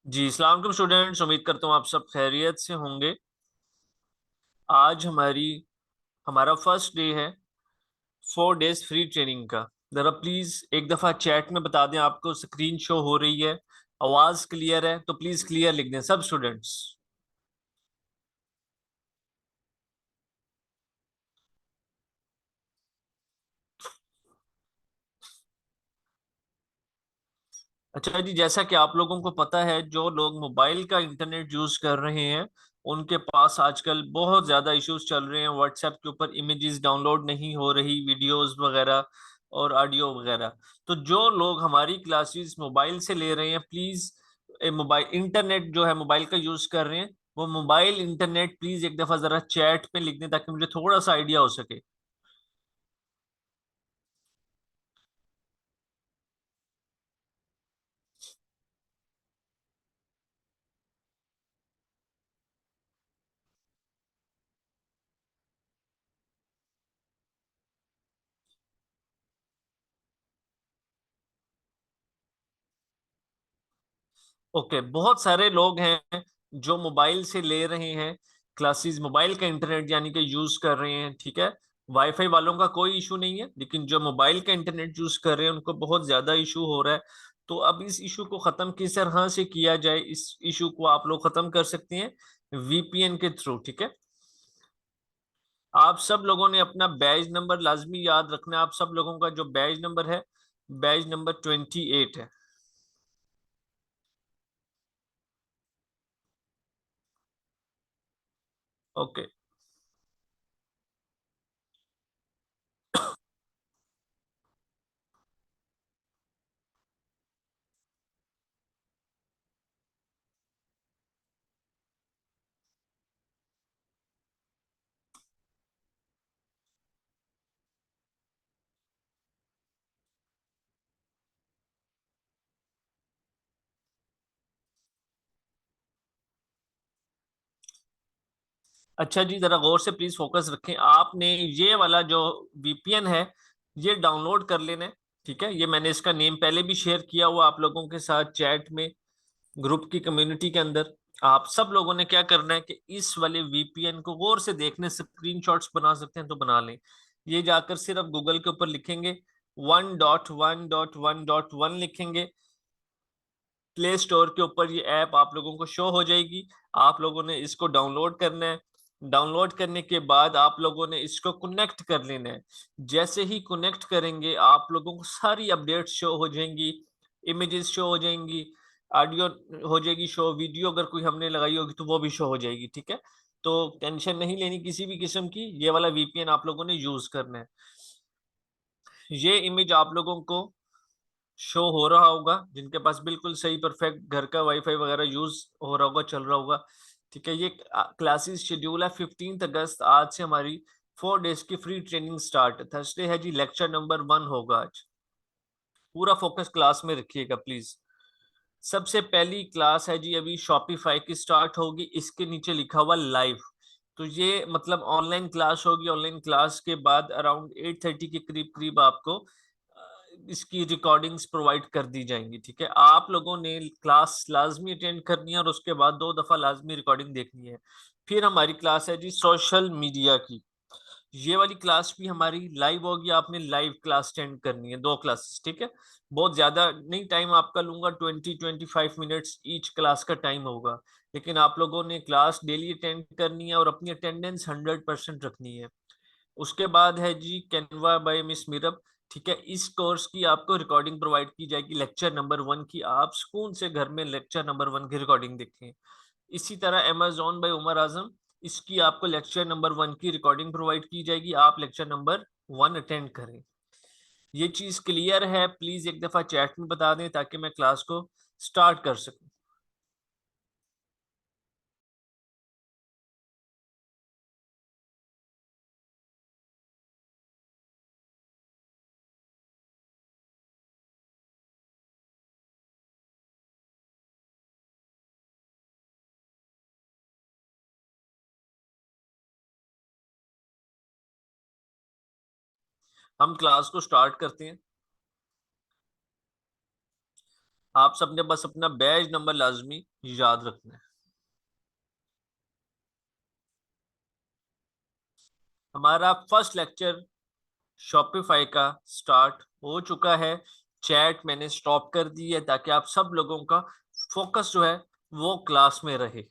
जी अस्सलाम वालेकुम स्टूडेंट्स, उम्मीद करता हूँ आप सब खैरियत से होंगे। आज हमारा फर्स्ट डे है 4 डेज फ्री ट्रेनिंग का। जरा प्लीज एक दफा चैट में बता दें, आपको स्क्रीन शो हो रही है, आवाज क्लियर है तो प्लीज क्लियर लिख दें सब स्टूडेंट्स। अच्छा जी, जैसा कि आप लोगों को पता है, जो लोग मोबाइल का इंटरनेट यूज कर रहे हैं उनके पास आजकल बहुत ज्यादा इश्यूज चल रहे हैं। व्हाट्सएप के ऊपर इमेजेस डाउनलोड नहीं हो रही, वीडियोस वगैरह और ऑडियो वगैरह। तो जो लोग हमारी क्लासेस मोबाइल से ले रहे हैं, प्लीज मोबाइल इंटरनेट जो है मोबाइल का यूज कर रहे हैं, वो मोबाइल इंटरनेट प्लीज एक दफा जरा चैट पे लिख दें ताकि मुझे थोड़ा सा आइडिया हो सके। ओके, बहुत सारे लोग हैं जो मोबाइल से ले रहे हैं क्लासेस, मोबाइल का इंटरनेट यानी कि यूज कर रहे हैं, ठीक है। वाईफाई वालों का कोई इशू नहीं है, लेकिन जो मोबाइल का इंटरनेट यूज कर रहे हैं उनको बहुत ज्यादा इशू हो रहा है। तो अब इस इशू को खत्म किस तरह से किया जाए, इस इशू को आप लोग खत्म कर सकते हैं वीपीएन के थ्रू, ठीक है। आप सब लोगों ने अपना बैच नंबर लाजमी याद रखना है। आप सब लोगों का जो बैच नंबर है, बैच नंबर 28 है। ओके। अच्छा जी, जरा गौर से प्लीज फोकस रखें। आपने ये वाला जो वीपीएन है ये डाउनलोड कर लेना है, ठीक है। ये मैंने इसका नेम पहले भी शेयर किया हुआ आप लोगों के साथ चैट में, ग्रुप की कम्युनिटी के अंदर। आप सब लोगों ने क्या करना है कि इस वाले वीपीएन को गौर से देखने, स्क्रीनशॉट्स बना सकते हैं तो बना लें। ये जाकर सिर्फ गूगल के ऊपर लिखेंगे 1.1.1.1 लिखेंगे, प्ले स्टोर के ऊपर ये ऐप आप लोगों को शो हो जाएगी। आप लोगों ने इसको डाउनलोड करना है। डाउनलोड करने के बाद आप लोगों ने इसको कनेक्ट कर लेना है। जैसे ही कनेक्ट करेंगे आप लोगों को सारी अपडेट्स शो हो जाएंगी, इमेजेस शो हो जाएंगी, ऑडियो हो जाएगी शो, वीडियो अगर कोई हमने लगाई होगी तो वो भी शो हो जाएगी, ठीक है। तो टेंशन नहीं लेनी किसी भी किस्म की, ये वाला वीपीएन आप लोगों ने यूज करना है। ये इमेज आप लोगों को शो हो रहा होगा जिनके पास बिल्कुल सही परफेक्ट घर का वाईफाई वगैरह यूज हो रहा होगा, चल रहा होगा, ठीक है। ये क्लासेस शेड्यूल है 15 अगस्त, आज से हमारी 4 डेज की फ्री ट्रेनिंग स्टार्ट। थर्सडे है जी, लेक्चर नंबर 1 होगा आज। पूरा फोकस क्लास में रखिएगा प्लीज। सबसे पहली क्लास है जी, अभी शॉपिफाई की स्टार्ट होगी, इसके नीचे लिखा हुआ लाइव। तो ये मतलब ऑनलाइन क्लास होगी। ऑनलाइन क्लास के बाद अराउंड 8:30 के करीब करीब आपको इसकी रिकॉर्डिंग्स प्रोवाइड कर दी जाएंगी, ठीक है। आप लोगों ने क्लास लाजमी अटेंड करनी है और उसके बाद 2 दफा लाजमी रिकॉर्डिंग देखनी है। फिर हमारी क्लास है जी सोशल मीडिया की। ये वाली क्लास भी हमारी लाइव होगी, आपने लाइव क्लास अटेंड करनी है, 2 क्लासेस, ठीक है। बहुत ज्यादा नहीं टाइम आपका लूंगा, 20-25 मिनट्स ईच क्लास का टाइम होगा। लेकिन आप लोगों ने क्लास डेली अटेंड करनी है और अपनी अटेंडेंस 100% रखनी है। उसके बाद है जी कैनवा बाय मिस मीरब, ठीक है। इस कोर्स की आपको रिकॉर्डिंग प्रोवाइड की जाएगी लेक्चर नंबर 1 की। आप सुकून से घर में लेक्चर नंबर 1 की रिकॉर्डिंग देखें। इसी तरह अमेजोन बाय उमर आजम, इसकी आपको लेक्चर नंबर 1 की रिकॉर्डिंग प्रोवाइड की जाएगी, आप लेक्चर नंबर 1 अटेंड करें। ये चीज क्लियर है? प्लीज एक दफा चैट में बता दें ताकि मैं क्लास को स्टार्ट कर सकूं। हम क्लास को स्टार्ट करते हैं। आप सबने बस अपना बैच नंबर लाजमी याद रखना है। हमारा फर्स्ट लेक्चर शॉपिफाई का स्टार्ट हो चुका है। चैट मैंने स्टॉप कर दी है ताकि आप सब लोगों का फोकस जो है वो क्लास में रहे।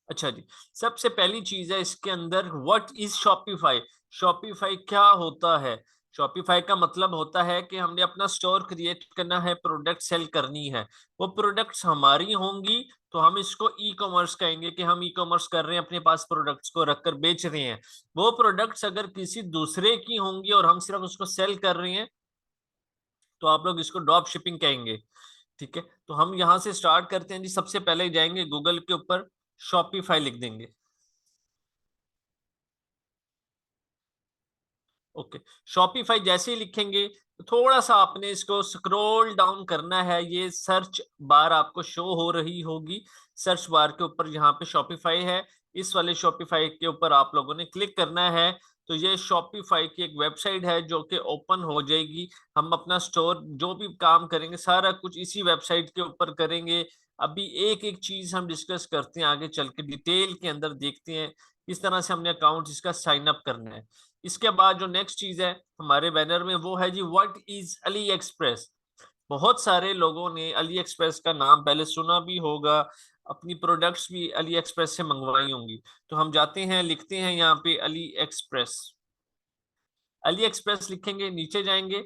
अच्छा जी, सबसे पहली चीज है इसके अंदर, व्हाट इज शॉपिफाई। शॉपिफाई क्या होता है? शॉपिफाई का मतलब होता है कि हमने अपना स्टोर क्रिएट करना है, प्रोडक्ट सेल करनी है। वो प्रोडक्ट्स हमारी होंगी तो हम इसको ई कॉमर्स कहेंगे कि हम ई कॉमर्स कर रहे हैं, अपने पास प्रोडक्ट्स को रखकर बेच रहे हैं। वो प्रोडक्ट्स अगर किसी दूसरे की होंगी और हम सिर्फ उसको सेल कर रहे हैं तो आप लोग इसको ड्रॉप शिपिंग कहेंगे। ठीक है, तो हम यहाँ से स्टार्ट करते हैं जी। सबसे पहले जाएंगे गूगल के ऊपर, शॉपिफाई लिख देंगे। ओके, शॉपिफाई जैसे ही लिखेंगे तो थोड़ा सा आपने इसको स्क्रॉल डाउन करना है। ये सर्च बार आपको शो हो रही होगी। सर्च बार के ऊपर यहाँ पे शॉपिफाई है, इस वाले शॉपिफाई के ऊपर आप लोगों ने क्लिक करना है। तो ये शॉपिफाई की एक वेबसाइट है जो कि ओपन हो जाएगी। हम अपना स्टोर जो भी काम करेंगे सारा कुछ इसी वेबसाइट के ऊपर करेंगे। अभी एक एक चीज हम डिस्कस करते हैं, आगे चल के डिटेल के अंदर देखते हैं किस तरह से हमने अकाउंट इसका साइन अप करना है। इसके बाद जो नेक्स्ट चीज है हमारे बैनर में वो है जी, व्हाट इज अली एक्सप्रेस। बहुत सारे लोगों ने अली एक्सप्रेस का नाम पहले सुना भी होगा, अपनी प्रोडक्ट्स भी अली एक्सप्रेस से मंगवाई होंगी। तो हम जाते हैं, लिखते हैं यहाँ पे अली एक्सप्रेस। अली एक्सप्रेस लिखेंगे, नीचे जाएंगे,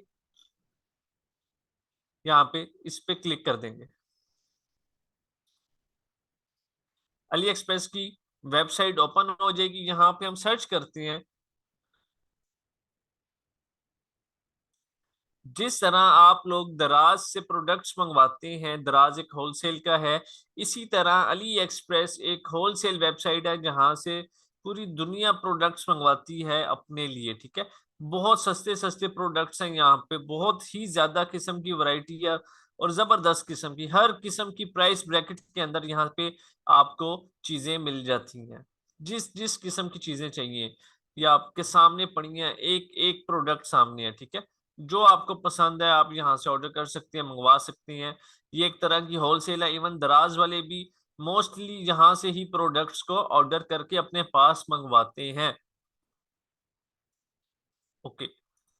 यहाँ पे इस पे क्लिक कर देंगे। अली एक्सप्रेस की वेबसाइट ओपन हो जाएगी। यहाँ पे हम सर्च करते हैं। जिस तरह आप लोग दराज से प्रोडक्ट्स मंगवाते हैं, दराज एक होलसेल का है, इसी तरह अली एक्सप्रेस एक होलसेल वेबसाइट है जहां से पूरी दुनिया प्रोडक्ट्स मंगवाती है अपने लिए। ठीक है, बहुत सस्ते सस्ते प्रोडक्ट्स हैं यहाँ पे, बहुत ही ज्यादा किस्म की वैरायटी है और जबरदस्त किस्म की, हर किस्म की प्राइस ब्रैकेट के अंदर यहाँ पे आपको चीजें मिल जाती हैं। जिस जिस किस्म की चीजें चाहिए ये आपके सामने पड़ी हैं, एक एक प्रोडक्ट सामने है। ठीक है, जो आपको पसंद है आप यहाँ से ऑर्डर कर सकते हैं, मंगवा सकते हैं। ये एक तरह की होलसेल है। इवन दराज वाले भी मोस्टली यहाँ से ही प्रोडक्ट्स को ऑर्डर करके अपने पास मंगवाते हैं। ओके,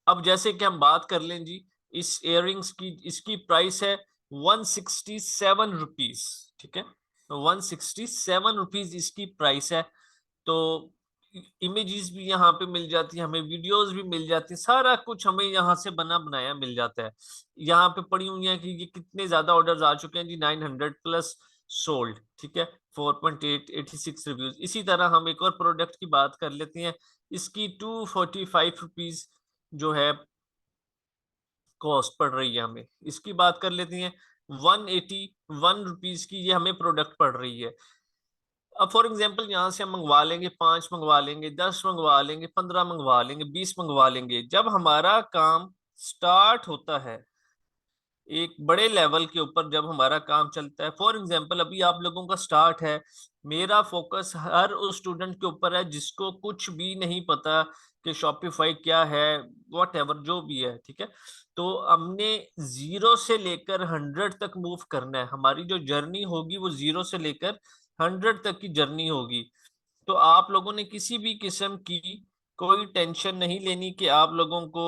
अब जैसे कि हम बात कर लें जी इस इयररिंग्स की, इसकी प्राइस है 167 रुपीज। ठीक है, तो 167 रुपीज इसकी प्राइस है। तो इमेजेस भी यहाँ पे मिल जाती है, हमें वीडियोस भी मिल जाती है, सारा कुछ हमें यहाँ से बना बनाया मिल जाता है। यहाँ पे पड़ी हुई है कि ये कितने ज्यादा ऑर्डर्स आ चुके हैं जी, 900 प्लस सोल्ड। ठीक है, 4.86 रिव्यूज। इसी तरह हम एक और प्रोडक्ट की बात कर लेते हैं। इसकी 245 रुपीज जो है कॉस्ट पड़ रही है हमें। इसकी बात कर लेते हैं, 181 रुपीज की ये हमें प्रोडक्ट पड़ रही है। अब फॉर एग्जाम्पल यहाँ से हम मंगवा लेंगे, 5 मंगवा लेंगे, 10 मंगवा लेंगे, 15 मंगवा लेंगे, 20 मंगवा लेंगे। जब हमारा काम स्टार्ट होता है एक बड़े लेवल के ऊपर, जब हमारा काम चलता है, फॉर एग्जाम्पल अभी आप लोगों का स्टार्ट है, मेरा फोकस हर उस स्टूडेंट के ऊपर है जिसको कुछ भी नहीं पता कि शॉपिफाई क्या है, वॉट एवर जो भी है। ठीक है, तो हमने 0 से लेकर 100 तक मूव करना है। हमारी जो जर्नी होगी वो 0 से लेकर 100 तक की जर्नी होगी। तो आप लोगों ने किसी भी किस्म की कोई टेंशन नहीं लेनी कि आप लोगों को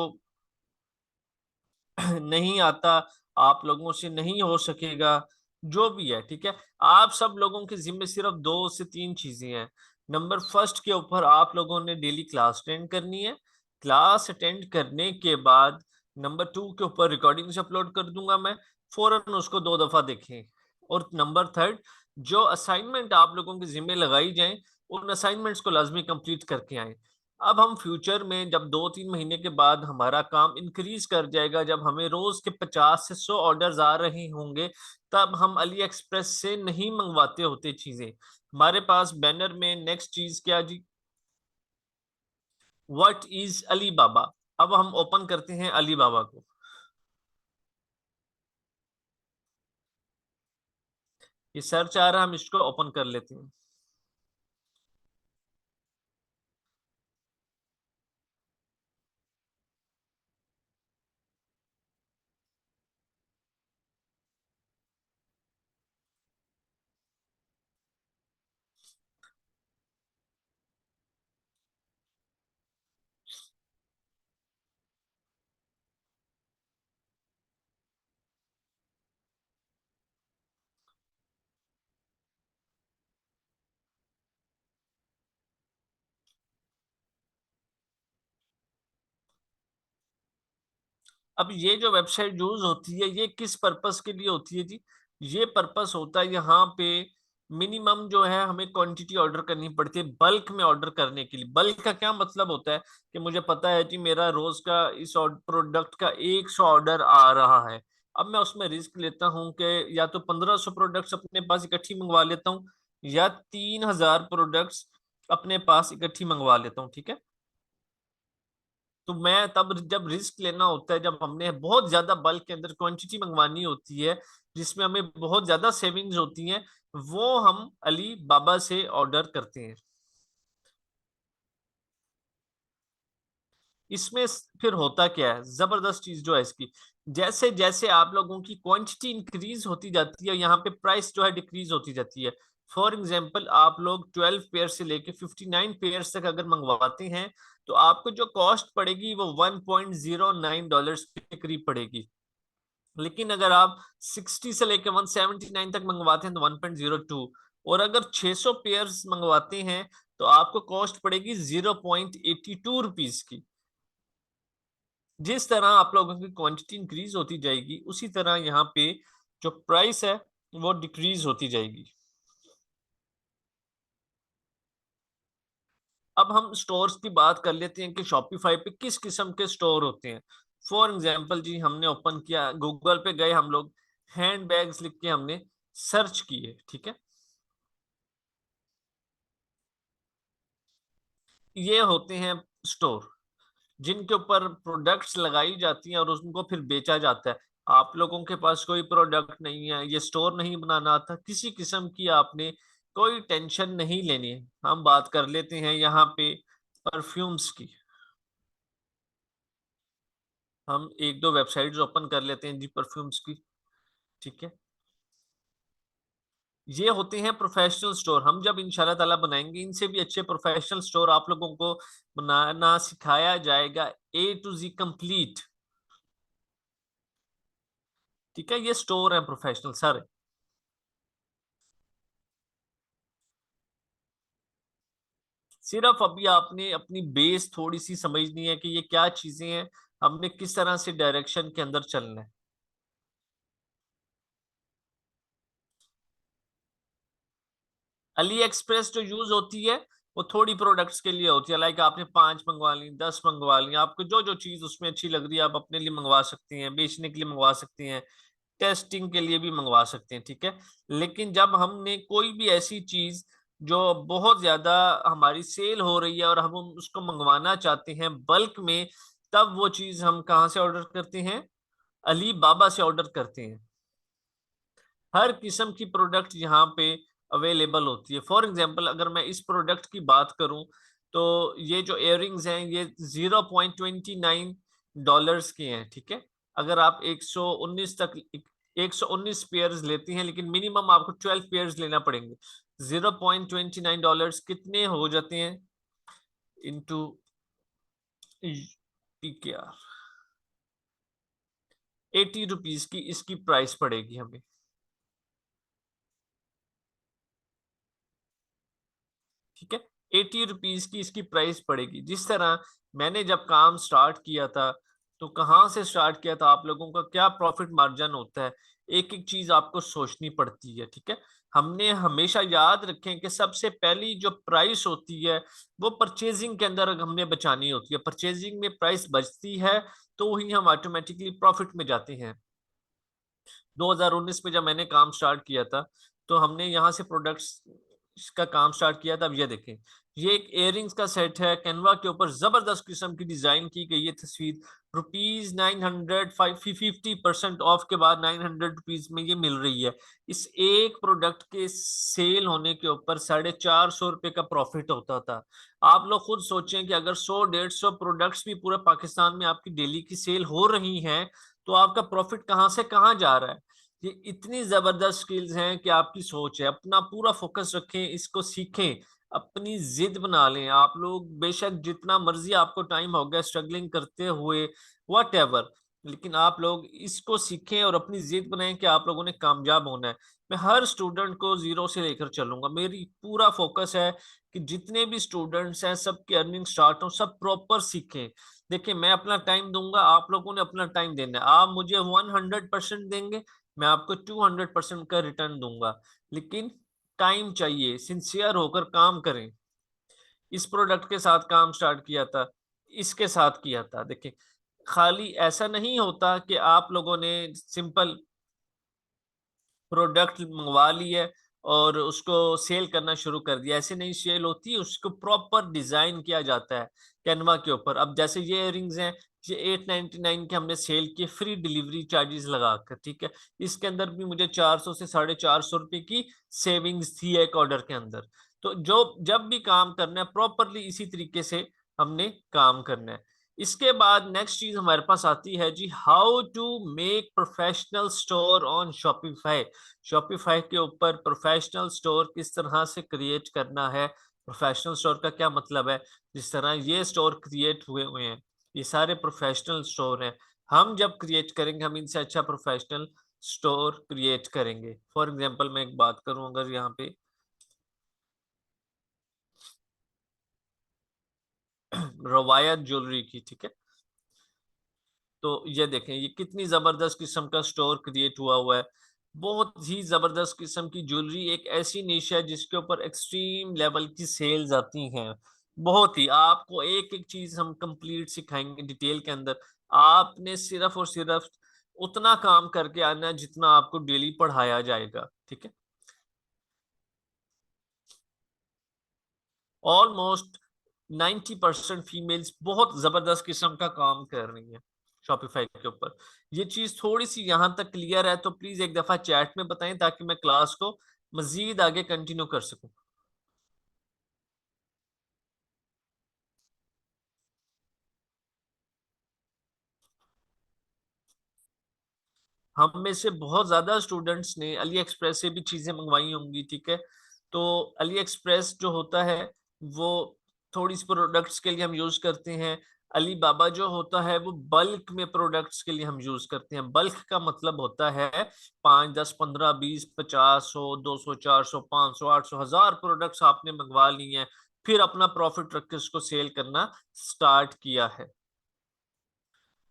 नहीं आता, आप लोगों से नहीं हो सकेगा, जो भी है। ठीक है, आप सब लोगों के जिम्मे सिर्फ 2 से 3 चीजें हैं। नंबर फर्स्ट के ऊपर आप लोगों ने डेली क्लास अटेंड करनी है। क्लास अटेंड करने के बाद नंबर 2 के ऊपर रिकॉर्डिंग्स अपलोड कर दूंगा मैं, फौरन उसको 2 दफा देखें। और नंबर थर्ड, जो असाइनमेंट आप लोगों के जिम्मे लगाई जाए उन असाइनमेंट्स को लाजमी कंप्लीट करके आए। अब हम फ्यूचर में जब 2-3 महीने के बाद हमारा काम इंक्रीज कर जाएगा, जब हमें रोज के 50 से 100 ऑर्डर्स आ रहे होंगे, तब हम अली एक्सप्रेस से नहीं मंगवाते होते चीजें। हमारे पास बैनर में नेक्स्ट चीज क्या जी, व्हाट इज अली बाबा। अब हम ओपन करते हैं अली बाबा को। ये सर्च आ रहा है, हम इसको ओपन कर लेते हैं। अब ये जो वेबसाइट यूज होती है ये किस पर्पस के लिए होती है जी? ये पर्पस होता है यहाँ पे मिनिमम जो है हमें क्वांटिटी ऑर्डर करनी पड़ती है बल्क में ऑर्डर करने के लिए। बल्क का क्या मतलब होता है कि मुझे पता है कि मेरा रोज का इस प्रोडक्ट का 100 ऑर्डर आ रहा है। अब मैं उसमें रिस्क लेता हूँ कि या तो 1500 प्रोडक्ट्स अपने पास इकट्ठी मंगवा लेता हूँ या 3000 प्रोडक्ट्स अपने पास इकट्ठी मंगवा लेता हूँ, ठीक है। तो मैं तब जब रिस्क लेना होता है, जब हमने बहुत ज्यादा बल्क के अंदर क्वांटिटी मंगवानी होती है जिसमें हमें बहुत ज्यादा सेविंग्स होती हैं, वो हम अली बाबा से ऑर्डर करते हैं। इसमें फिर होता क्या है, जबरदस्त चीज जो है इसकी, जैसे जैसे आप लोगों की क्वांटिटी इंक्रीज होती जाती है यहाँ पे प्राइस जो है डिक्रीज होती जाती है। फॉर एग्जाम्पल आप लोग 12 पेयर से लेके 59 पेयर तक अगर मंगवाते हैं तो आपको जो कॉस्ट पड़ेगी वो $1.09 के करीब पड़ेगी। लेकिन अगर आप 60 से लेके 179 तक मंगवाते हैं तो 1.02, और अगर 600 पेयर्स मंगवाते हैं तो आपको कॉस्ट पड़ेगी 0.82 रुपीज की। जिस तरह आप लोगों की क्वांटिटी इंक्रीज होती जाएगी उसी तरह यहाँ पे जो प्राइस है वो डिक्रीज होती जाएगी। अब हम स्टोर्स की बात कर लेते हैं कि शॉपिफाई पे किस किस्म के स्टोर होते हैं। फॉर एग्जांपल जी, हमने ओपन किया, गूगल पे गए हम लोग, हैंड बैग्स लिख के हमने सर्च किए, ठीक है। ये होते हैं स्टोर जिनके ऊपर प्रोडक्ट्स लगाई जाती हैं और उनको फिर बेचा जाता है। आप लोगों के पास कोई प्रोडक्ट नहीं है, ये स्टोर नहीं बनाना आता, किसी किस्म की आपने कोई टेंशन नहीं लेनी है। हम बात कर लेते हैं यहाँ पे परफ्यूम्स की। हम एक दो वेबसाइट्स ओपन कर लेते हैं जी परफ्यूम्स की, ठीक है। ये होते हैं प्रोफेशनल स्टोर। हम जब इंशाल्लाह ताला बनाएंगे इनसे भी अच्छे प्रोफेशनल स्टोर आप लोगों को बनाना सिखाया जाएगा, A to Z कंप्लीट, ठीक है। ये स्टोर है प्रोफेशनल सारे। सिर्फ अभी आपने अपनी बेस थोड़ी सी समझनी है कि ये क्या चीजें हैं, हमने किस तरह से डायरेक्शन के अंदर चलना है। अली एक्सप्रेस जो यूज होती है वो थोड़ी प्रोडक्ट्स के लिए होती है, लाइक आपने 5 मंगवा ली, 10 मंगवा ली, आपको जो जो चीज उसमें अच्छी लग रही है आप अपने लिए मंगवा सकती हैं, बेचने के लिए मंगवा सकती हैं, टेस्टिंग के लिए भी मंगवा सकते हैं, ठीक है। लेकिन जब हमने कोई भी ऐसी चीज जो बहुत ज्यादा हमारी सेल हो रही है और हम उसको मंगवाना चाहते हैं बल्क में, तब वो चीज हम कहाँ से ऑर्डर करते हैं? अली बाबा से ऑर्डर करते हैं। हर किस्म की प्रोडक्ट यहाँ पे अवेलेबल होती है। फॉर एग्जांपल अगर मैं इस प्रोडक्ट की बात करूं तो ये जो इयररिंग्स हैं ये $0.29 के हैं, ठीक है। अगर आप 119 तक 119 पेयर्स लेती हैं लेकिन मिनिमम आपको 12 पेयर्स लेना पड़ेंगे। $0.29 कितने हो जाते हैं इंटू PKR? 80 रुपीज की इसकी प्राइस पड़ेगी हमें, ठीक है। 80 रुपीज की इसकी प्राइस पड़ेगी। जिस तरह मैंने जब काम स्टार्ट किया था तो कहाँ से स्टार्ट किया था, आप लोगों का क्या प्रॉफिट मार्जिन होता है, एक एक चीज आपको सोचनी पड़ती है, ठीक है। हमने हमेशा याद रखें कि सबसे पहली जो प्राइस होती है वो परचेजिंग के अंदर हमने बचानी होती है। परचेजिंग में प्राइस बचती है तो ही हम ऑटोमेटिकली प्रॉफिट में जाते हैं। 2019 में जब मैंने काम स्टार्ट किया था तो हमने यहाँ से प्रोडक्ट्स का काम स्टार्ट किया था। अब ये देखें, ये एक इयररिंग्स का सेट है, कैनवा के ऊपर जबरदस्त किस्म की डिजाइन की गई है तस्वीर। ₹900 50% ऑफ के बाद ₹900 में ये मिल रही है। इस एक प्रोडक्ट के सेल होने के ऊपर ₹450 का प्रॉफिट होता था। आप लोग खुद सोचें कि अगर 100-150 प्रोडक्ट्स भी पूरे पाकिस्तान में आपकी डेली की सेल हो रही हैं तो आपका प्रॉफिट कहाँ से कहाँ जा रहा है। ये इतनी जबरदस्त स्किल्स हैं कि आपकी सोच है, अपना पूरा फोकस रखें, इसको सीखें, अपनी जिद बना लें। आप लोग बेशक जितना मर्जी आपको टाइम हो गया स्ट्रगलिंग करते हुए वट एवर, लेकिन आप लोग इसको सीखें और अपनी जिद बनाएं कि आप लोगों ने कामयाब होना है। मैं हर स्टूडेंट को जीरो से लेकर चलूंगा, मेरी पूरा फोकस है कि जितने भी स्टूडेंट्स हैं सबकी अर्निंग स्टार्ट हो, सब प्रॉपर सीखें। देखिए मैं अपना टाइम दूंगा, आप लोगों ने अपना टाइम देना है। आप मुझे 100% देंगे, मैं आपको 200% का रिटर्न दूंगा, लेकिन टाइम चाहिए, सिंसियर होकर काम करें। इस प्रोडक्ट के साथ काम स्टार्ट किया था, इसके साथ किया था। देखिए खाली ऐसा नहीं होता कि आप लोगों ने सिंपल प्रोडक्ट मंगवा लिए और उसको सेल करना शुरू कर दिया, ऐसे नहीं सेल होती, उसको प्रॉपर डिजाइन किया जाता है कैनवा के ऊपर। अब जैसे ये इयररिंग्स हैं, ये 899 के हमने सेल किए फ्री डिलीवरी चार्जेस लगाकर, ठीक है। इसके अंदर भी मुझे 400 से 450 रुपए की सेविंग्स थी एक ऑर्डर के अंदर। तो जो जब भी काम करना है प्रॉपरली इसी तरीके से हमने काम करना है। इसके बाद नेक्स्ट चीज हमारे पास आती है जी, how to make professional store on Shopify. Shopify के ऊपर प्रोफेशनल स्टोर किस तरह से क्रिएट करना है। प्रोफेशनल स्टोर का क्या मतलब है, जिस तरह ये स्टोर क्रिएट हुए हुए हैं, ये सारे प्रोफेशनल स्टोर हैं। हम जब क्रिएट करेंगे हम इनसे अच्छा प्रोफेशनल स्टोर क्रिएट करेंगे। फॉर एग्जांपल मैं एक बात करूं, अगर यहाँ पे रवायत ज्वेलरी की, ठीक है, तो ये देखें ये कितनी जबरदस्त किस्म का स्टोर क्रिएट हुआ हुआ है। बहुत ही जबरदस्त किस्म की ज्वेलरी, एक ऐसी निश है जिसके ऊपर एक्सट्रीम लेवल की सेल्स आती हैं। बहुत ही, आपको एक एक चीज हम कंप्लीट सिखाएंगे डिटेल के अंदर। आपने सिर्फ और सिर्फ उतना काम करके आना है जितना आपको डेली पढ़ाया जाएगा, ठीक है। ऑलमोस्ट 90% फीमेल्स बहुत जबरदस्त किस्म का काम कर रही हैं शॉपिफाई के ऊपर। ये चीज थोड़ी सी यहां तक क्लियर है तो प्लीज एक दफा चैट में बताएं ताकि मैं क्लास को मजीद आगे कंटिन्यू कर सकूं। हम में से बहुत ज्यादा स्टूडेंट्स ने अली एक्सप्रेस से भी चीजें मंगवाई होंगी, ठीक है। तो अली एक्सप्रेस जो होता है वो थोड़ी सी प्रोडक्ट्स के लिए हम यूज करते हैं। अली बाबा जो होता है वो बल्क में प्रोडक्ट्स के लिए हम यूज करते हैं। बल्क का मतलब होता है 5, 10, 15, 20, 50, 100, 200, 400, 500, 800, 1000 प्रोडक्ट्स आपने मंगवा लिए हैं, फिर अपना प्रॉफिट रख के उसको सेल करना स्टार्ट किया है।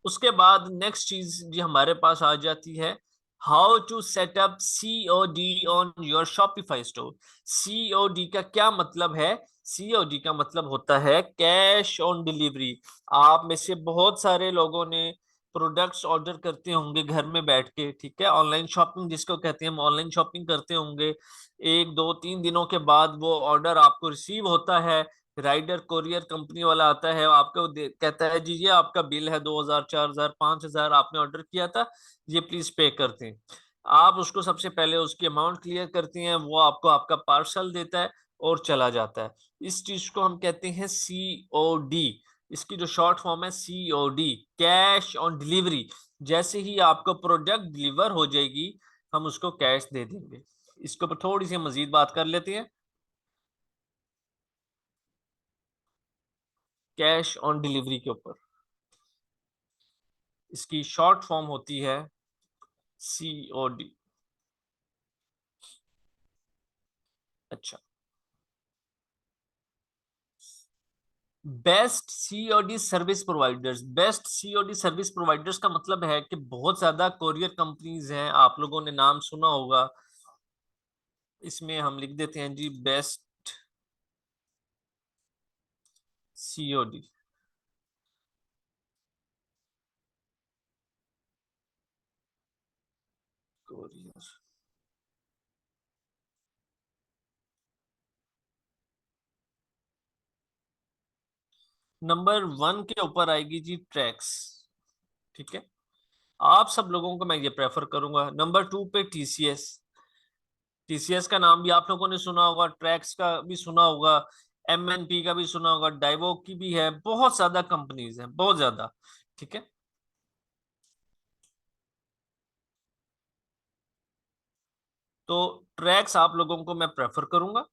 उसके बाद नेक्स्ट चीज जो हमारे पास आ जाती है, how to set up COD on your Shopify store. COD का क्या मतलब है? COD का मतलब होता है कैश ऑन डिलीवरी। आप में से बहुत सारे लोगों ने प्रोडक्ट्स ऑर्डर करते होंगे घर में बैठ के, ठीक है, ऑनलाइन शॉपिंग जिसको कहते हैं, हम ऑनलाइन शॉपिंग करते होंगे। 1, 2, 3 दिनों के बाद वो ऑर्डर आपको रिसीव होता है। राइडर कोरियर कंपनी वाला आता है, आपको कहता है जी ये आपका बिल है, 2,000, 4,000, 5,000 आपने ऑर्डर किया था, ये प्लीज पे करते हैं। आप उसको सबसे पहले उसकी अमाउंट क्लियर करती हैं, वो आपको आपका पार्सल देता है और चला जाता है। इस चीज को हम कहते हैं COD। इसकी जो शॉर्ट फॉर्म है COD, कैश ऑन डिलीवरी। जैसे ही आपको प्रोडक्ट डिलीवर हो जाएगी हम उसको कैश दे देंगे। इसके ऊपर थोड़ी सी मजीद बात कर लेते हैं। कैश ऑन डिलीवरी के ऊपर इसकी शॉर्ट फॉर्म होती है COD। अच्छा, best COD service providers. Best COD service providers का मतलब है कि बहुत ज्यादा कोरियर कंपनीज हैं, आप लोगों ने नाम सुना होगा। इसमें हम लिख देते हैं जी बेस्ट COD कोरियर। नंबर 1 के ऊपर आएगी जी ट्रैक्स, ठीक है। आप सब लोगों को मैं ये प्रेफर करूंगा। नंबर 2 पे TCS। TCS का नाम भी आप लोगों ने सुना होगा, ट्रैक्स का भी सुना होगा, MNP का भी सुना होगा, डाइवोक की भी है, बहुत ज्यादा कंपनीज हैं, बहुत ज्यादा, ठीक है। तो ट्रैक्स आप लोगों को मैं प्रेफर करूंगा।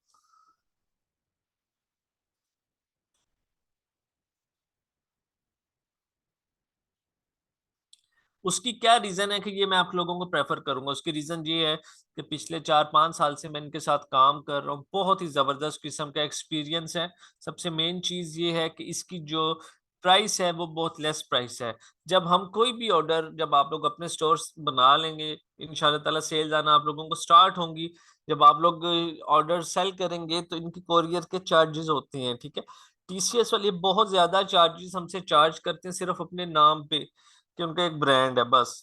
उसकी क्या रीजन है कि ये मैं आप लोगों को प्रेफर करूंगा? उसकी रीजन ये है कि पिछले 4, 5 साल से मैं इनके साथ काम कर रहा हूँ, बहुत ही जबरदस्त किस्म का एक्सपीरियंस है। सबसे मेन चीज ये है कि इसकी जो प्राइस है वो बहुत लेस प्राइस है। जब हम कोई भी ऑर्डर, जब आप लोग अपने स्टोर्स बना लेंगे, इंशाल्लाह ताला सेल्स आना आप लोगों को स्टार्ट होंगी, जब आप लोग ऑर्डर सेल करेंगे तो इनकी कोरियर के चार्जेस होते हैं, ठीक है। टीसीएस वाले बहुत ज्यादा चार्जेस हमसे चार्ज करते हैं सिर्फ अपने नाम पे कि उनका एक ब्रांड है बस।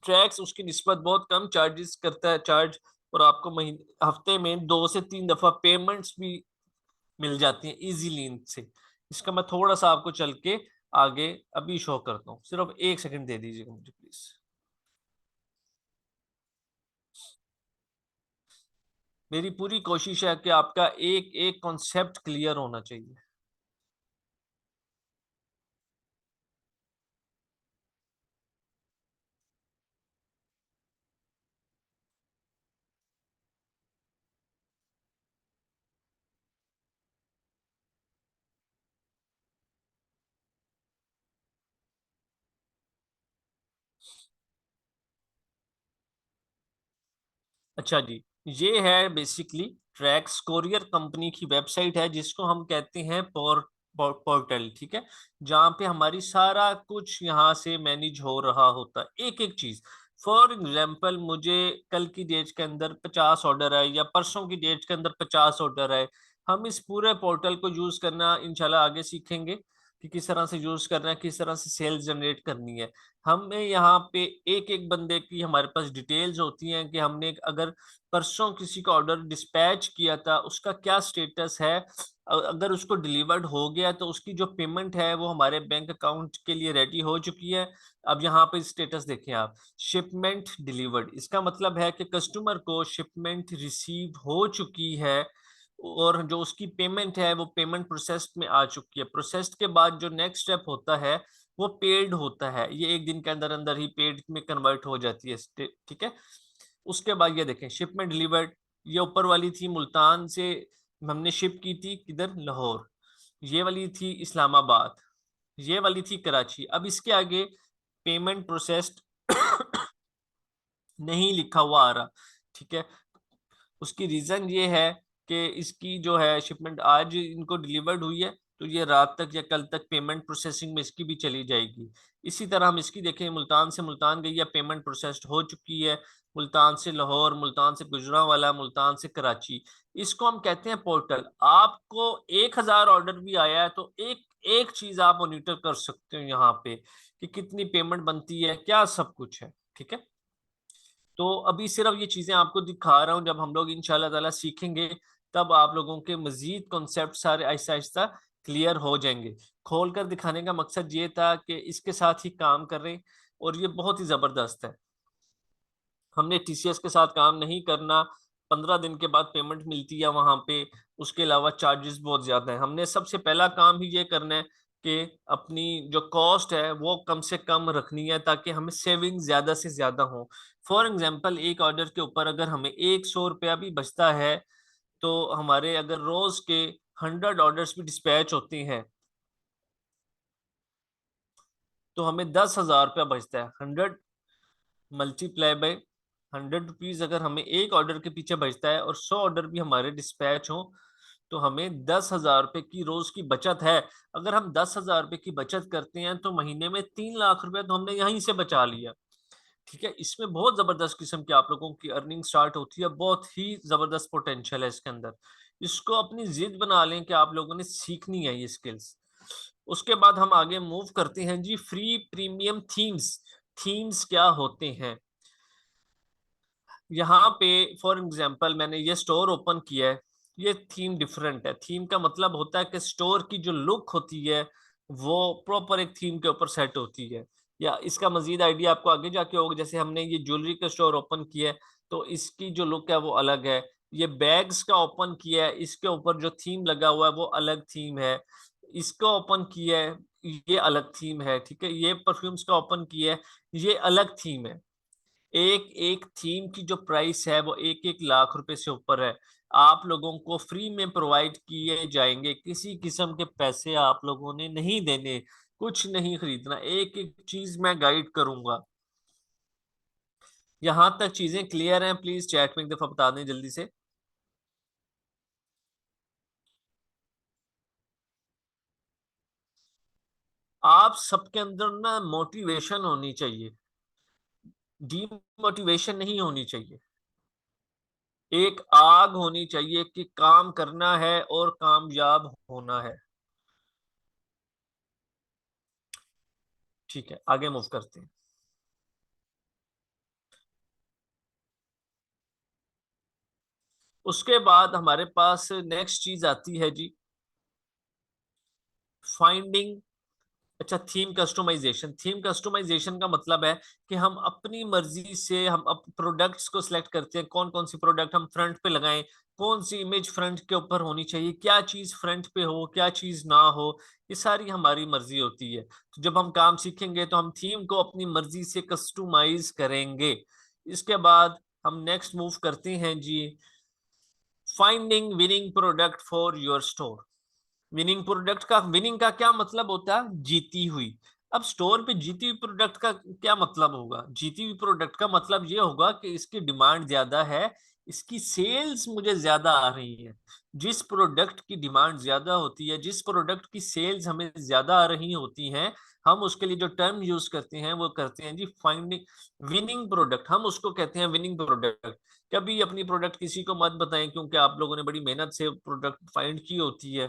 ट्रैक्स उसकी निस्बत बहुत कम चार्जेस करता है चार्ज, और आपको महीने हफ्ते में 2 से 3 दफा पेमेंट्स भी मिल जाती हैं इजीली इनसे। इसका मैं थोड़ा सा आपको चल के आगे अभी शो करता हूँ, सिर्फ 1 सेकंड दे दीजिएगा मुझे प्लीज। मेरी पूरी कोशिश है कि आपका एक एक कॉन्सेप्ट क्लियर होना चाहिए। अच्छा जी, ये है बेसिकली ट्रैक्स कोरियर कंपनी की वेबसाइट है जिसको हम कहते हैं पोर्टल, ठीक है। जहाँ पे हमारी सारा कुछ यहाँ से मैनेज हो रहा होता है, एक एक चीज। फॉर एग्जाम्पल मुझे कल की डेट के अंदर 50 ऑर्डर आए या परसों की डेट के अंदर 50 ऑर्डर आए, हम इस पूरे पोर्टल को यूज करना इंशाल्लाह आगे सीखेंगे कि किस तरह से यूज करना है, किस तरह से सेल्स जनरेट करनी है। हमें यहाँ पे एक एक बंदे की हमारे पास डिटेल्स होती हैं कि हमने अगर परसों किसी का ऑर्डर डिस्पैच किया था उसका क्या स्टेटस है। अगर उसको डिलीवर्ड हो गया तो उसकी जो पेमेंट है वो हमारे बैंक अकाउंट के लिए रेडी हो चुकी है। अब यहाँ पे स्टेटस देखें आप, शिपमेंट डिलीवर्ड, इसका मतलब है कि कस्टमर को शिपमेंट रिसीव हो चुकी है और जो उसकी पेमेंट है वो पेमेंट प्रोसेस्ड में आ चुकी है। प्रोसेस्ड के बाद जो नेक्स्ट स्टेप होता है वो पेड होता है, ये 1 दिन के अंदर अंदर ही पेड में कन्वर्ट हो जाती है, ठीक है। उसके बाद ये देखें शिपमेंट डिलीवर्ड, ये ऊपर वाली थी मुल्तान से, हमने शिप की थी किधर, लाहौर। ये वाली थी इस्लामाबाद, ये वाली थी कराची। अब इसके आगे पेमेंट प्रोसेस्ड नहीं लिखा हुआ आ रहा, ठीक है। उसकी रीजन ये है कि इसकी जो है शिपमेंट आज इनको डिलीवर्ड हुई है तो ये रात तक या कल तक पेमेंट प्रोसेसिंग में इसकी भी चली जाएगी। इसी तरह हम इसकी देखें, मुल्तान से मुल्तान गई है, पेमेंट प्रोसेस्ड हो चुकी है। मुल्तान से लाहौर, मुल्तान से गुजरांवाला, मुल्तान से कराची, इसको हम कहते हैं पोर्टल। आपको 1,000 ऑर्डर भी आया है तो एक एक चीज आप मॉनिटर कर सकते हो यहाँ पे कि कितनी पेमेंट बनती है, क्या सब कुछ है, ठीक है। तो अभी सिर्फ ये चीजें आपको दिखा रहा हूँ, जब हम लोग इंशाल्लाह ताला सीखेंगे तब आप लोगों के मजीद कॉन्सेप्ट सारे आहिस्ता आहिस्ता क्लियर हो जाएंगे। खोल कर दिखाने का मकसद ये था कि इसके साथ ही काम कर रहे हैं और ये बहुत ही जबरदस्त है। हमने टीसीएस के साथ काम नहीं करना, 15 दिन के बाद पेमेंट मिलती है वहां पे, उसके अलावा चार्जेस बहुत ज्यादा है। हमने सबसे पहला काम ही ये करना है कि अपनी जो कॉस्ट है वो कम से कम रखनी है ताकि हमें सेविंग ज्यादा से ज्यादा हो। फॉर एग्जाम्पल एक ऑर्डर के ऊपर अगर हमें 100 रुपया भी बचता है तो हमारे अगर रोज के 100 ऑर्डर्स भी डिस्पैच होते हैं तो हमें 10,000 रुपया बचता है। 100 मल्टीप्लाई बाय 100 रुपीज अगर हमें एक ऑर्डर के पीछे बचता है और 100 ऑर्डर भी हमारे डिस्पैच हो तो हमें 10,000 रुपए की रोज की बचत है। अगर हम 10,000 रुपए की बचत करते हैं तो महीने में 3 लाख रुपए तो हमने यहीं से बचा लिया, ठीक है। इसमें बहुत जबरदस्त किस्म की आप लोगों की अर्निंग स्टार्ट होती है, बहुत ही जबरदस्त पोटेंशियल है इसके अंदर। इसको अपनी जिद बना लें कि आप लोगों ने सीखनी है ये स्किल्स। उसके बाद हम आगे मूव करते हैं जी, फ्री प्रीमियम थीम्स। थीम्स क्या होते हैं यहाँ पे, फॉर एग्जांपल मैंने ये स्टोर ओपन किया है, ये थीम डिफरेंट है। थीम का मतलब होता है कि स्टोर की जो लुक होती है वो प्रॉपर एक थीम के ऊपर सेट होती है। या इसका मजीद आइडिया आपको आगे जाके होगा, जैसे हमने ये ज्वेलरी का स्टोर ओपन किया है तो इसकी जो लुक है वो अलग है। ये बैग्स का ओपन किया है, इसके ऊपर जो थीम लगा हुआ है वो अलग थीम है। इसको ओपन किया है, ये अलग थीम है, ठीक है। ये परफ्यूम्स का ओपन किया है, ये अलग थीम है। एक एक थीम की जो प्राइस है वो 1-1 लाख रुपए से ऊपर है। आप लोगों को फ्री में प्रोवाइड किए जाएंगे, किसी किस्म के पैसे आप लोगों ने नहीं देने, कुछ नहीं खरीदना, एक एक चीज मैं गाइड करूंगा। यहां तक चीजें क्लियर हैं? प्लीज चैट में एक दफा बता दें जल्दी से। आप सबके अंदर ना मोटिवेशन होनी चाहिए, डीमोटिवेशन नहीं होनी चाहिए। एक आग होनी चाहिए कि काम करना है और कामयाब होना है। ठीक है, आगे मूव करते हैं। उसके बाद हमारे पास नेक्स्ट चीज आती है जी, फाइंडिंग। अच्छा, थीम कस्टमाइजेशन। थीम कस्टमाइजेशन का मतलब है कि हम अपनी मर्जी से हम प्रोडक्ट्स को सिलेक्ट करते हैं, कौन कौन सी प्रोडक्ट हम फ्रंट पे लगाएं, कौन सी इमेज फ्रंट के ऊपर होनी चाहिए, क्या चीज फ्रंट पे हो, क्या चीज ना हो। ये सारी हमारी मर्जी होती है। तो जब हम काम सीखेंगे तो हम थीम को अपनी मर्जी से कस्टमाइज करेंगे। इसके बाद हम नेक्स्ट मूव करते हैं जी, finding winning product for your store. Winning product का, विनिंग का क्या मतलब होता है? जीती हुई। अब स्टोर पे जीती हुई प्रोडक्ट का क्या मतलब होगा? जीती हुई प्रोडक्ट का मतलब ये होगा कि इसकी डिमांड ज्यादा है, इसकी सेल्स मुझे ज्यादा आ रही है। जिस प्रोडक्ट की डिमांड ज्यादा होती है, जिस प्रोडक्ट की सेल्स हमें ज्यादा आ रही होती हैं, हम उसके लिए जो टर्म यूज करते हैं वो करते हैं जी फाइंडिंग विनिंग प्रोडक्ट। हम उसको कहते हैं विनिंग प्रोडक्ट। कभी अपनी प्रोडक्ट किसी को मत बताएं, क्योंकि आप लोगों ने बड़ी मेहनत से प्रोडक्ट फाइंड की होती है।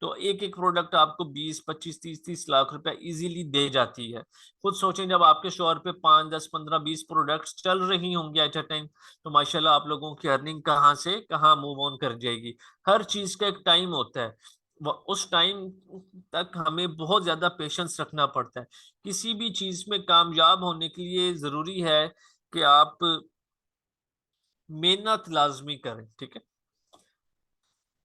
तो एक एक प्रोडक्ट आपको 20 25 30 30 लाख रुपया इजीली दे जाती है। खुद सोचें, जब आपके स्टोर पे 5 10 15 20 प्रोडक्ट्स चल रही होंगी एट अ टाइम, तो माशाल्लाह आप लोगों की अर्निंग कहाँ से कहाँ मूव ऑन कर जाएगी। हर चीज का एक टाइम होता है, उस टाइम तक हमें बहुत ज्यादा पेशेंस रखना पड़ता है। किसी भी चीज में कामयाब होने के लिए जरूरी है कि आप मेहनत लाजमी करें। ठीक है।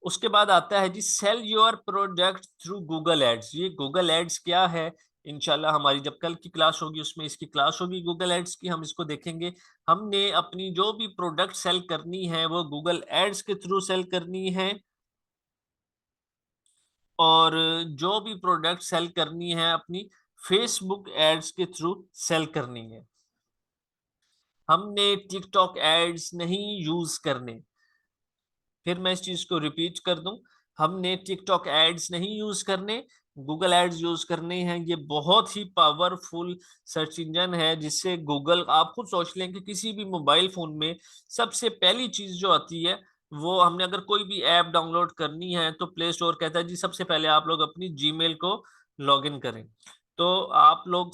उसके बाद आता है जी, sell your product through Google ads. ये गूगल एड्स क्या है? इंशाल्लाह हमारी जब कल की क्लास होगी उसमें इसकी क्लास होगी गूगल एड्स की, हम इसको देखेंगे। हमने अपनी जो भी प्रोडक्ट सेल करनी है वो गूगल एड्स के थ्रू सेल करनी है, और जो भी प्रोडक्ट सेल करनी है अपनी फेसबुक एड्स के थ्रू सेल करनी है। हमने टिकटॉक एड्स नहीं यूज करने। फिर मैं इस चीज को रिपीट कर दूं, हमने टिकटॉक एड्स नहीं यूज करने, गूगल एड्स यूज करने हैं। ये बहुत ही पावरफुल सर्च इंजन है, जिससे गूगल, आप खुद सोच लें कि किसी भी मोबाइल फोन में सबसे पहली चीज जो आती है, वो हमने अगर कोई भी ऐप डाउनलोड करनी है तो प्ले स्टोर कहता है जी सबसे पहले आप लोग अपनी जीमेल को लॉग इन करें। तो आप लोग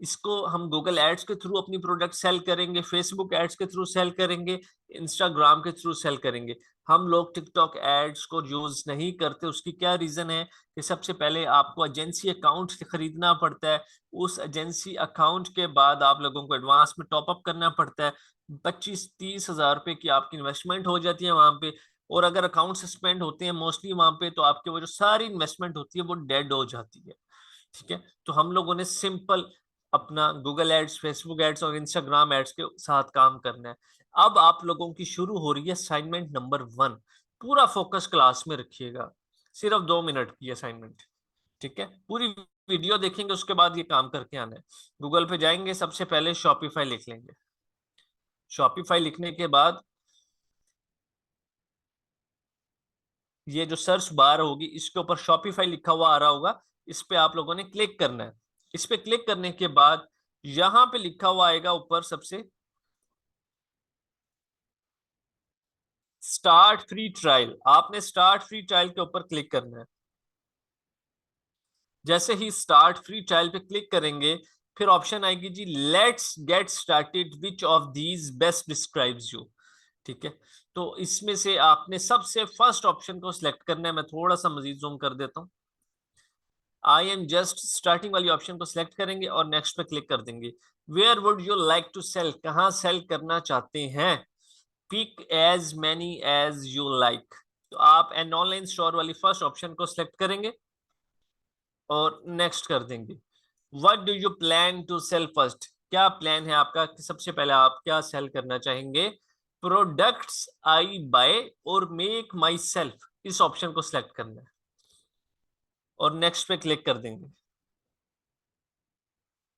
इसको, हम गूगल एड्स के थ्रू अपनी प्रोडक्ट सेल करेंगे, फेसबुक एड्स के थ्रू सेल करेंगे, इंस्टाग्राम के थ्रू सेल करेंगे। हम लोग टिकटॉक एड्स को यूज नहीं करते। उसकी क्या रीजन है कि सबसे पहले आपको एजेंसी अकाउंट खरीदना पड़ता है। उस एजेंसी अकाउंट के बाद आप लोगों को एडवांस में टॉप अप करना पड़ता है। 25 30 हजार रुपए की आपकी इन्वेस्टमेंट हो जाती है वहां पे। और अगर अकाउंट सस्पेंड होते हैं मोस्टली वहां पे, तो आपके वो जो सारी इन्वेस्टमेंट होती है वो डेड हो जाती है। ठीक है। तो हम लोगों ने सिंपल अपना गूगल एड्स, फेसबुक एड्स और इंस्टाग्राम एड्स के साथ काम करना है। अब आप लोगों की शुरू हो रही है असाइनमेंट नंबर 1। पूरा फोकस क्लास में रखिएगा, सिर्फ 2 मिनट की असाइनमेंट। ठीक है, पूरी वीडियो देखेंगे, उसके बाद ये काम करके आना है। गूगल पे जाएंगे, सबसे पहले शॉपिफाई लिख लेंगे। शॉपिफाई लिखने के बाद ये जो सर्च बार होगी इसके ऊपर शॉपिफाई लिखा हुआ आ रहा होगा, इस पे आप लोगों ने क्लिक करना है। इस पे क्लिक करने के बाद यहां पे लिखा हुआ आएगा ऊपर सबसे, स्टार्ट फ्री ट्रायल। आपने स्टार्ट फ्री ट्रायल के ऊपर क्लिक करना है। जैसे ही स्टार्ट फ्री ट्रायल पे क्लिक करेंगे, फिर ऑप्शन आएगी जी, let's get started, which of these best describes you. ठीक है। तो इसमें से आपने सबसे फर्स्ट ऑप्शन को सिलेक्ट करना है। मैं थोड़ा सा मजीद जूम कर देता हूँ। आई एम जस्ट स्टार्टिंग वाली ऑप्शन को सिलेक्ट करेंगे और नेक्स्ट पे क्लिक कर देंगे। Where would you like to sell, कहाँ सेल करना चाहते हैं? Pick as many as you like. तो आप एन ऑनलाइन स्टोर वाली फर्स्ट ऑप्शन को सिलेक्ट करेंगे और नेक्स्ट कर देंगे। What do you plan to sell first, क्या प्लान है आपका कि सबसे पहले आप क्या सेल करना चाहेंगे? प्रोडक्ट्स आई बाय और मेक माई सेल्फ, इस ऑप्शन को सिलेक्ट करना है और नेक्स्ट पे क्लिक कर देंगे।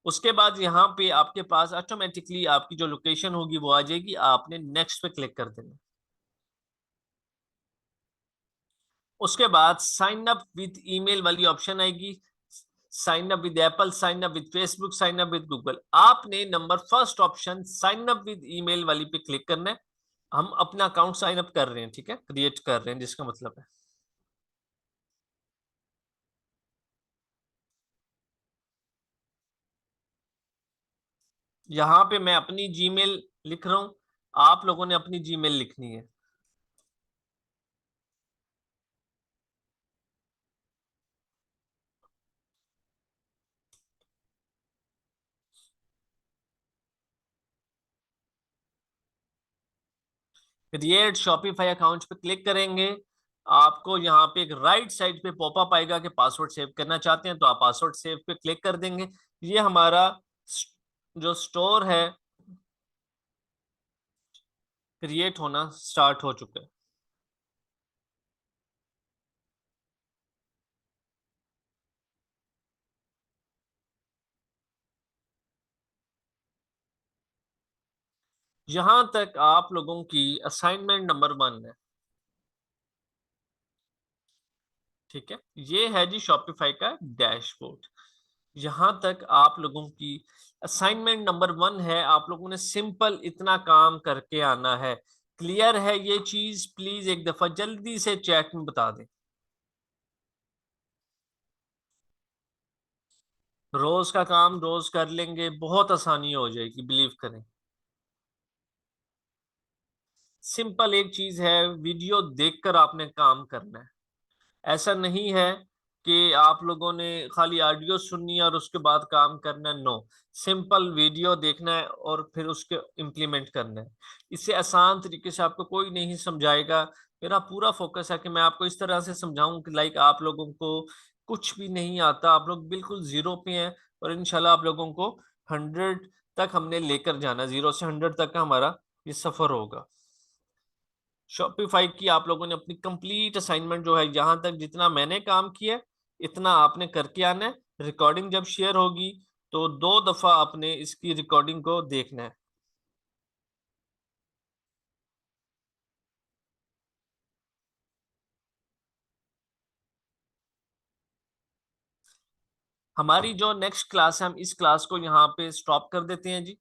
उसके बाद यहाँ पे आपके पास ऑटोमेटिकली आपकी जो लोकेशन होगी वो आ जाएगी, आपने नेक्स्ट पे क्लिक कर देना। उसके बाद साइन अप विथ ईमेल वाली ऑप्शन आएगी। Sign up with Apple, sign up with Facebook, sign up with Google. आपने number first option sign up with email वाली पे क्लिक करना है। हम अपना अकाउंट साइन अप कर रहे हैं, ठीक है, क्रिएट कर रहे हैं, जिसका मतलब है यहाँ पे मैं अपनी जीमेल लिख रहा हूं, आप लोगों ने अपनी जीमेल लिखनी है। क्रिएट शॉपिफाई अकाउंट पे क्लिक करेंगे, आपको यहाँ पे एक राइट साइड पे पॉपअप आएगा कि पासवर्ड सेव करना चाहते हैं, तो आप पासवर्ड सेव पे क्लिक कर देंगे। ये हमारा जो स्टोर है क्रिएट होना स्टार्ट हो चुका है। यहां तक आप लोगों की असाइनमेंट नंबर 1 है, ठीक है। ये है जी शॉपिफाई का डैशबोर्ड। यहां तक आप लोगों की असाइनमेंट नंबर 1 है। आप लोगों ने सिंपल इतना काम करके आना है। क्लियर है ये चीज? प्लीज एक दफा जल्दी से चैट में बता दें। रोज का काम रोज कर लेंगे, बहुत आसानी हो जाएगी, बिलीव करें। सिंपल एक चीज है, वीडियो देखकर आपने काम करना है। ऐसा नहीं है कि आप लोगों ने खाली ऑडियो सुननी है और उसके बाद काम करना है, नो। सिंपल वीडियो देखना है और फिर उसके इम्प्लीमेंट करना है। इससे आसान तरीके से आपको कोई नहीं समझाएगा। मेरा पूरा फोकस है कि मैं आपको इस तरह से समझाऊं कि लाइक आप लोगों को कुछ भी नहीं आता, आप लोग बिल्कुल जीरो पे हैं, और इंशाल्लाह आप लोगों को 100 तक हमने लेकर जाना, 0 से 100 तक का हमारा ये सफर होगा। शॉपिफाई की आप लोगों ने अपनी कंप्लीट असाइनमेंट जो है, यहां तक जितना मैंने काम किया है, इतना आपने करके आना है। रिकॉर्डिंग जब शेयर होगी तो 2 दफा आपने इसकी रिकॉर्डिंग को देखना है। हमारी जो नेक्स्ट क्लास है, हम इस क्लास को यहाँ पे स्टॉप कर देते हैं जी।